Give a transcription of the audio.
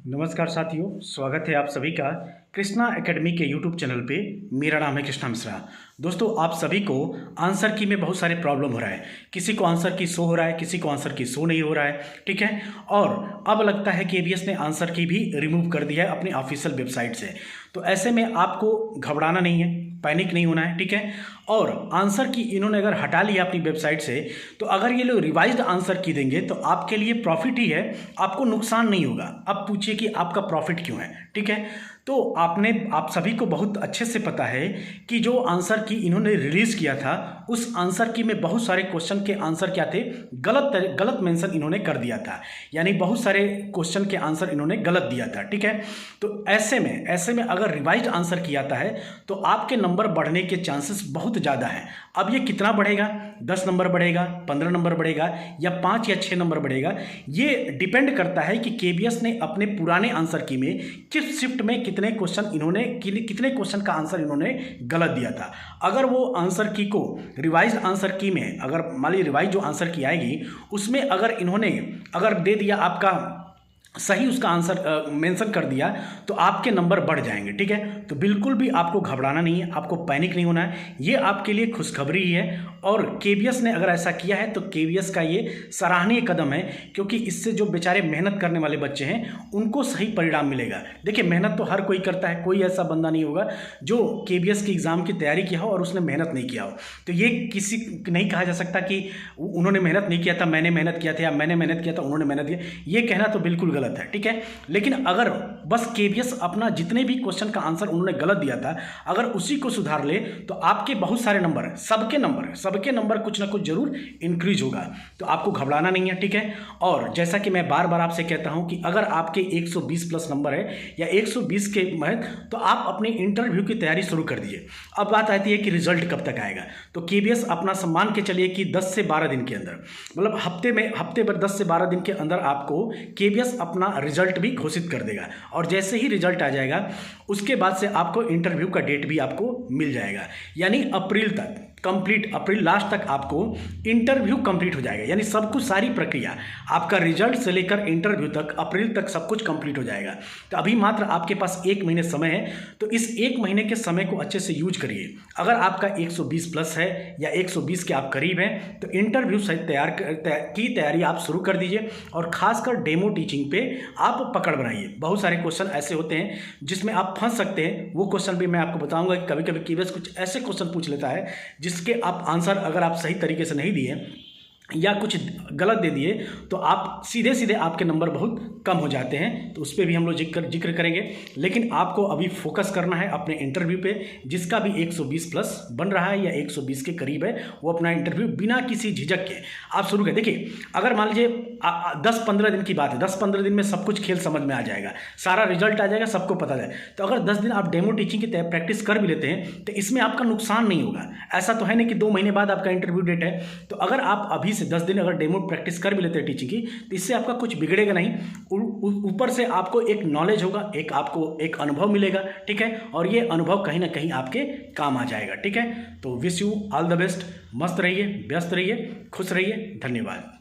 नमस्कार साथियों, स्वागत है आप सभी का कृष्णा एकेडमी के यूट्यूब चैनल पे। मेरा नाम है कृष्णा मिश्रा। दोस्तों, आप सभी को आंसर की में बहुत सारे प्रॉब्लम हो रहा है। किसी को आंसर की शो हो रहा है, किसी को आंसर की शो नहीं हो रहा है, ठीक है। और अब लगता है कि एबीएस ने आंसर की भी रिमूव कर दिया है अपनी ऑफिशियल वेबसाइट से। तो ऐसे में आपको घबराना नहीं है, पैनिक नहीं होना है, ठीक है। और आंसर की इन्होंने अगर हटा लिया अपनी वेबसाइट से, तो अगर ये लोग रिवाइज्ड आंसर की देंगे तो आपके लिए प्रॉफिट ही है, आपको नुकसान नहीं होगा। अब पूछिए कि आपका प्रॉफिट क्यों है, ठीक है। तो आप सभी को बहुत अच्छे से पता है कि जो आंसर की इन्होंने रिलीज़ किया था, उस आंसर की में बहुत सारे क्वेश्चन के आंसर क्या थे, गलत मेंशन इन्होंने कर दिया था। यानी बहुत सारे क्वेश्चन के आंसर इन्होंने गलत दिया था, ठीक है। तो ऐसे में अगर रिवाइज्ड आंसर किया जाता है तो आपके नंबर बढ़ने के चांसेस बहुत ज़्यादा हैं। अब ये कितना बढ़ेगा, 10 नंबर बढ़ेगा, 15 नंबर बढ़ेगा या 5 या 6 नंबर बढ़ेगा, ये डिपेंड करता है कि केबीएस ने अपने पुराने आंसर की में किस शिफ्ट में कितने क्वेश्चन का आंसर इन्होंने गलत दिया था। अगर वो आंसर की को रिवाइज आंसर की में, अगर मान लीजिए रिवाइज जो आंसर की आएगी उसमें अगर इन्होंने दे दिया आपका सही, उसका आंसर मेंशन कर दिया, तो आपके नंबर बढ़ जाएंगे, ठीक है। तो बिल्कुल भी आपको घबराना नहीं है, आपको पैनिक नहीं होना है, ये आपके लिए खुशखबरी ही है। और केबीएस ने अगर ऐसा किया है तो केबीएस का ये सराहनीय कदम है, क्योंकि इससे जो बेचारे मेहनत करने वाले बच्चे हैं उनको सही परिणाम मिलेगा। देखिए, मेहनत तो हर कोई करता है, कोई ऐसा बंदा नहीं होगा जो केबीएस की एग्ज़ाम की तैयारी किया हो और उसने मेहनत नहीं किया हो। तो ये किसी नहीं कहा जा सकता कि उन्होंने मेहनत नहीं किया था, मैंने मेहनत किया था, या मैंने मेहनत किया था उन्होंने मेहनत किया, ये कहना तो बिल्कुल गलत है, ठीक है। लेकिन अगर बस केबीएस अपना जितने भी क्वेश्चन का आंसर उन्होंने गलत दिया था, अगर उसी को सुधार ले तो आपके बहुत सारे नंबर, सबके नंबर कुछ ना कुछ जरूर इंक्रीज होगा। तो आपको घबराना नहीं है, ठीक है। और जैसा कि मैं बार बार आपसे कहता हूं कि अगर आपके 120 प्लस नंबर है या 120 के में, तो आप अपने इंटरव्यू की तैयारी शुरू कर दीजिए। अब बात आती है कि रिजल्ट कब तक आएगा। तो केबीएस अपना सम्मान के चलिए कि 10 से 12 दिन के अंदर, मतलब हफ्ते भर 10 से 12 दिन के अंदर आपको केबीएस अपना रिजल्ट भी घोषित कर देगा। और जैसे ही रिजल्ट आ जाएगा उसके बाद से आपको इंटरव्यू का डेट भी आपको मिल जाएगा। यानी अप्रैल तक अप्रैल लास्ट तक आपको इंटरव्यू कंप्लीट हो जाएगा। यानी सब कुछ, सारी प्रक्रिया, आपका रिजल्ट से लेकर इंटरव्यू तक अप्रैल तक सब कुछ कंप्लीट हो जाएगा। तो अभी मात्र आपके पास 1 महीने समय है, तो इस 1 महीने के समय को अच्छे से यूज करिए। अगर आपका 120 प्लस है या 120 के आप करीब हैं, तो इंटरव्यू से तैयारी आप शुरू कर दीजिए। और खासकर डेमो टीचिंग पे आप पकड़ बनाइए। बहुत सारे क्वेश्चन ऐसे होते हैं जिसमें आप फंस सकते हैं, वो क्वेश्चन भी मैं आपको बताऊंगा कि कभी कभी केबीएस कुछ ऐसे क्वेश्चन पूछ लेता है जिसके आप आंसर अगर आप सही तरीके से नहीं दिए या कुछ गलत दे दिए तो आप सीधे आपके नंबर बहुत कम हो जाते हैं। तो उस पर भी हम लोग जिक्र करेंगे। लेकिन आपको अभी फोकस करना है अपने इंटरव्यू पे। जिसका भी 120 प्लस बन रहा है या 120 के करीब है, वो अपना इंटरव्यू बिना किसी झिझक के आप शुरू करें। देखिए, अगर मान लीजिए 10-15 दिन की बात है, 10-15 दिन में सब कुछ खेल समझ में आ जाएगा, सारा रिजल्ट आ जाएगा, सबको पता जाए। तो अगर 10 दिन आप डेमो टीचिंग की प्रैक्टिस कर भी लेते हैं तो इसमें आपका नुकसान नहीं होगा। ऐसा तो है नहीं कि 2 महीने बाद आपका इंटरव्यू डेट है। तो अगर आप अभी से 10 दिन अगर डेमो प्रैक्टिस कर भी लेते हैं टीचिंग की, तो इससे आपका कुछ बिगड़ेगा नहीं। ऊपर से आपको एक नॉलेज होगा, आपको एक अनुभव मिलेगा, ठीक है। और ये अनुभव कहीं ना कहीं आपके काम आ जाएगा, ठीक है। तो wish you all the best. मस्त रहिए, व्यस्त रहिए, खुश रहिए। धन्यवाद।